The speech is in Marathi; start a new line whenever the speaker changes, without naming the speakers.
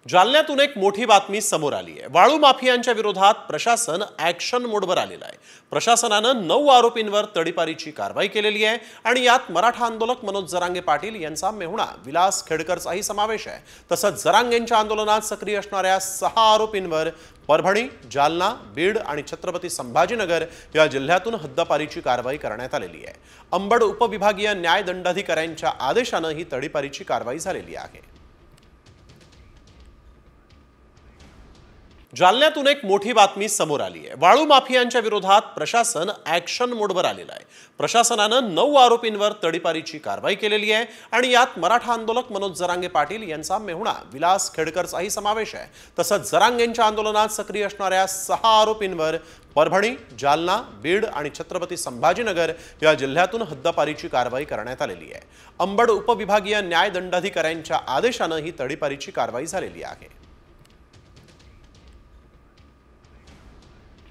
जालन्यातून एक मोठी बातमी समोर आली आहे। वाळू माफियांच्या विरोधात प्रशासन ॲक्शन मोडवर आलेलं आहे। प्रशासनानं 9 आरोपींवर तडीपारीची कारवाई केलेली आहे आणि यात मराठा आंदोलक मनोज जरांगे पाटील यांचा मेहुणा विलास खेडकरचाही समावेश आहे। तसंच जरांगेंच्या आंदोलनात सक्रिय असणाऱ्या 6 आरोपींवर परभणी, जालना, बीड आणि छत्रपती संभाजीनगर या जिल्ह्यातून हद्दपारीची कारवाई करण्यात आलेली आहे। अंबड उपविभागीय न्याय दंडाधिकाऱ्यांच्या आदेशानं ही तडीपारीची कारवाई झालेली आहे। जालन्यातून एक मोठी बातमी समोर आली आहे। वाळू माफियांच्या विरोधात प्रशासन ॲक्शन मोडवर आलेलं आहे। प्रशासनानं 9 आरोपींवर तडीपारीची कारवाई केलेली आहे आणि यात मराठा आंदोलक मनोज जरांगे पाटील यांचा मेहुणा विलास खेडकरचाही समावेश आहे। तसंच जरांगेंच्या आंदोलनात सक्रिय असणाऱ्या 6 आरोपींवर परभणी, जालना, बीड आणि छत्रपती संभाजीनगर या जिल्ह्यातून हद्दपारीची कारवाई करण्यात आलेली आहे। अंबड उपविभागीय न्याय दंडाधिकाऱ्यांच्या आदेशानं ही तडीपारीची कारवाई झालेली आहे।